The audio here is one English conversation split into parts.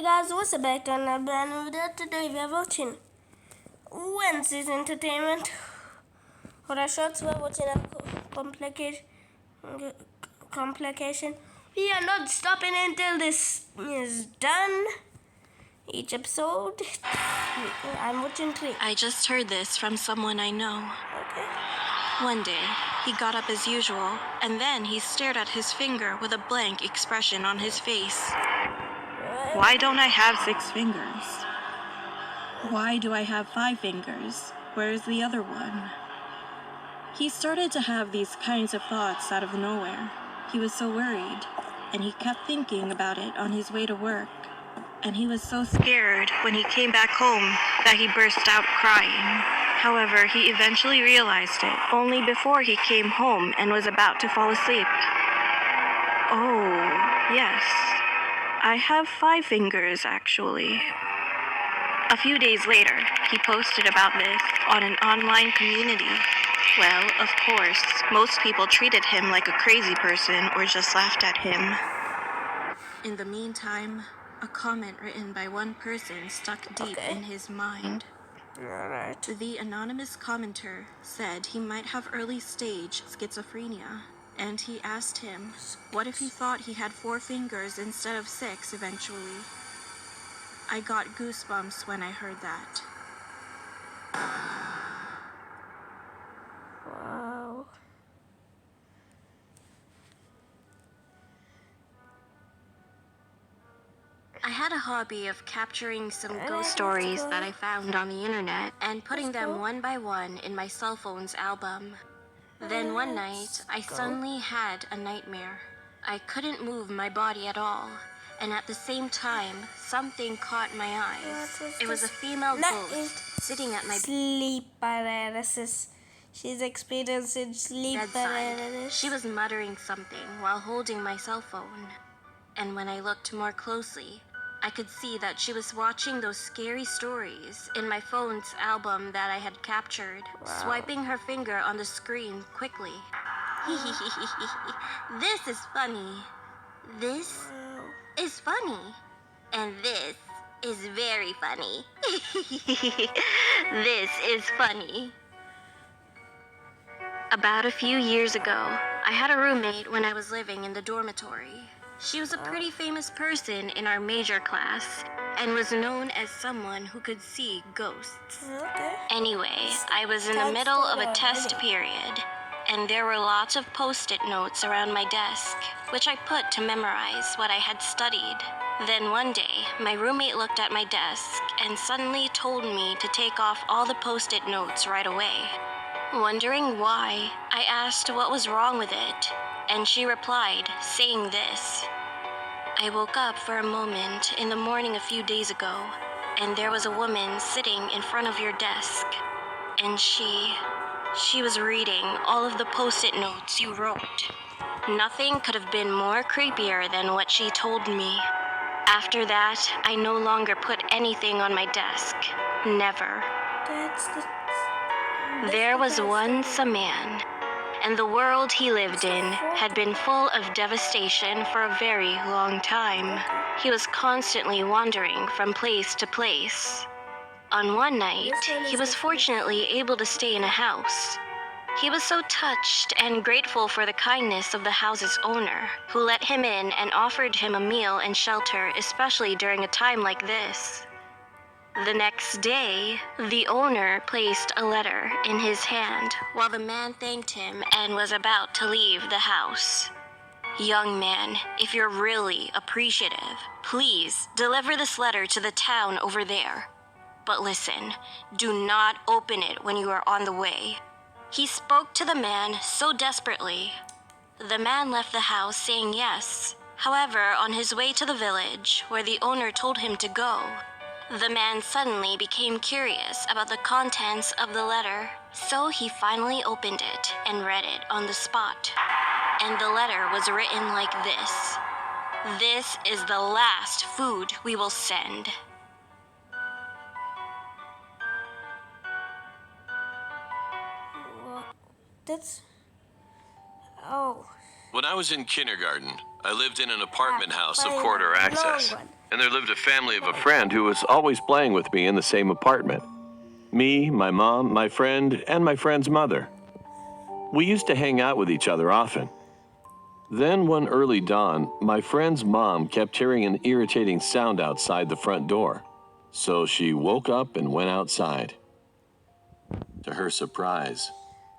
Hey guys, what's up back on a brand new video. Today we are watching Wednesday's Entertainment horror shots. We are watching a complication. We are not stopping until this is done. Each episode, I'm watching 3. I just heard this from someone I know. Okay. One day, he got up as usual, and then he stared at his finger with a blank expression on his face. Why don't I have 6 fingers? Why do I have 5 fingers? Where's the other one? He started to have these kinds of thoughts out of nowhere. He was so worried, and he kept thinking about it on his way to work. And he was so scared when he came back home that he burst out crying. However, he eventually realized it only before he came home and was about to fall asleep. Oh, yes. I have 5 fingers, actually. A few days later, he posted about this on an online community. Well, of course, most people treated him like a crazy person or just laughed at him. In the meantime, a comment written by one person stuck deep in his mind. Alright. The anonymous commenter said he might have early-stage schizophrenia, and he asked him, what if he thought he had 4 fingers instead of 6 eventually? I got goosebumps when I heard that. Wow. I had a hobby of capturing some ghost stories that I found on the internet and putting them one by one in my cell phone's album. Then one night, I suddenly had a nightmare. I couldn't move my body at all, and at the same time, something caught my eyes. It was a female ghost sitting at my sleep paralysis. She's experiencing sleep paralysis. She was muttering something while holding my cell phone. And when I looked more closely, I could see that she was watching those scary stories in my phone's album that I had captured, swiping her finger on the screen quickly. This is funny. This is funny. And this is very funny. This is funny. About a few years ago, I had a roommate when I was living in the dormitory. She was a pretty famous person in our major class and was known as someone who could see ghosts. Anyway, I was in the middle of a test period, and there were lots of post-it notes around my desk, which I put to memorize what I had studied. Then one day, my roommate looked at my desk and suddenly told me to take off all the post-it notes right away. Wondering why, I asked what was wrong with it, and she replied, saying this: I woke up for a moment in the morning a few days ago, and there was a woman sitting in front of your desk, and she was reading all of the post-it notes you wrote. Nothing could have been more creepier than what she told me. After that, I no longer put anything on my desk. Never. There was once a man, and the world he lived in had been full of devastation for a very long time. He was constantly wandering from place to place. On one night, he was fortunately able to stay in a house. He was so touched and grateful for the kindness of the house's owner, who let him in and offered him a meal and shelter, especially during a time like this. The next day, the owner placed a letter in his hand while the man thanked him and was about to leave the house. Young man, if you're really appreciative, please deliver this letter to the town over there. But listen, do not open it when you are on the way. He spoke to the man so desperately. The man left the house saying yes. However, on his way to the village, where the owner told him to go, the man suddenly became curious about the contents of the letter, so he finally opened it and read it on the spot. And the letter was written like this: This is the last food we will send. That's... Oh. When I was in kindergarten, I lived in an apartment house of quarter access. and there lived a family of a friend who was always playing with me in the same apartment. Me, my mom, my friend, and my friend's mother. We used to hang out with each other often. Then one early dawn, my friend's mom kept hearing an irritating sound outside the front door. So she woke up and went outside. To her surprise,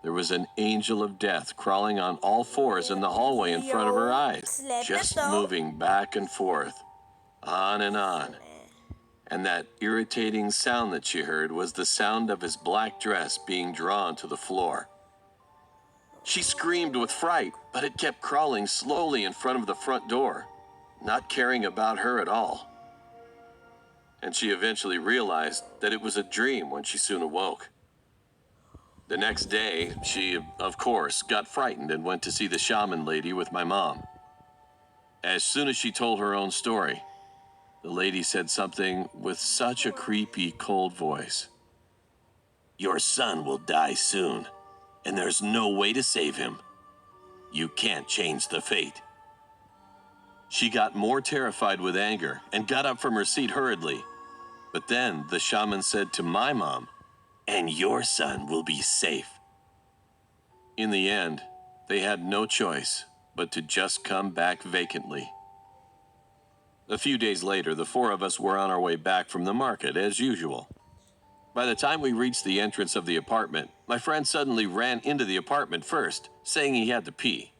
there was an angel of death crawling on all fours in the hallway in front of her eyes, just moving back and forth, on and on. And that irritating sound that she heard was the sound of his black dress being drawn to the floor. She screamed with fright, but it kept crawling slowly in front of the front door, not caring about her at all. And she eventually realized that it was a dream when she soon awoke. The next day, she, of course, got frightened and went to see the shaman lady with my mom. As soon as she told her own story, the lady said something with such a creepy, cold voice. "Your son will die soon, and there's no way to save him. You can't change the fate." She got more terrified with anger and got up from her seat hurriedly. But then the shaman said to my mom, "And your son will be safe." In the end, they had no choice but to just come back vacantly. A few days later, the four of us were on our way back from the market as usual. By the time we reached the entrance of the apartment, my friend suddenly ran into the apartment first, saying he had to pee.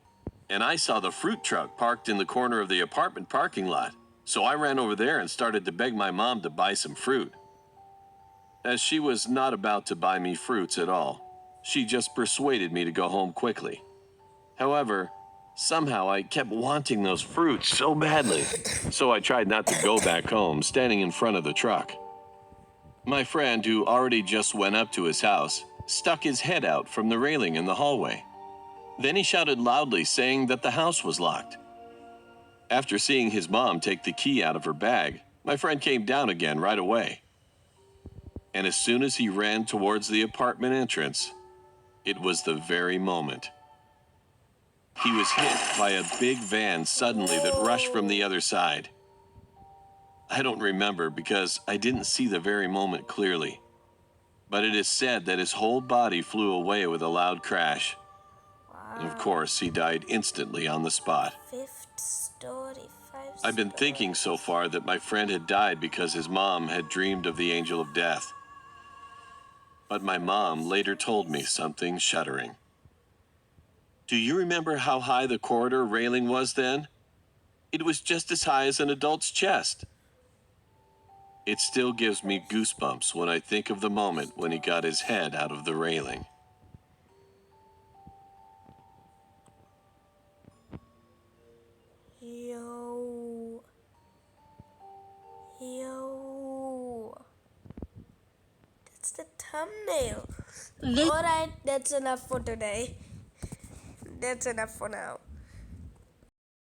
And I saw the fruit truck parked in the corner of the apartment parking lot, so I ran over there and started to beg my mom to buy some fruit. As she was not about to buy me fruits at all, she just persuaded me to go home quickly. However, somehow I kept wanting those fruits so badly, so I tried not to go back home, standing in front of the truck. My friend, who already just went up to his house, stuck his head out from the railing in the hallway. Then he shouted loudly, saying that the house was locked. After seeing his mom take the key out of her bag, my friend came down again right away. And as soon as he ran towards the apartment entrance, it was the very moment. He was hit by a big van suddenly that rushed from the other side. I don't remember because I didn't see the very moment clearly, but it is said that his whole body flew away with a loud crash. And of course, he died instantly on the spot. Fifth story, I've been thinking so far that my friend had died because his mom had dreamed of the angel of death. But my mom later told me something shuddering. "Do you remember how high the corridor railing was then? It was just as high as an adult's chest." It still gives me goosebumps when I think of the moment when he got his head out of the railing. Yo. That's the thumbnail. Alright, that's enough for today. That's enough for now.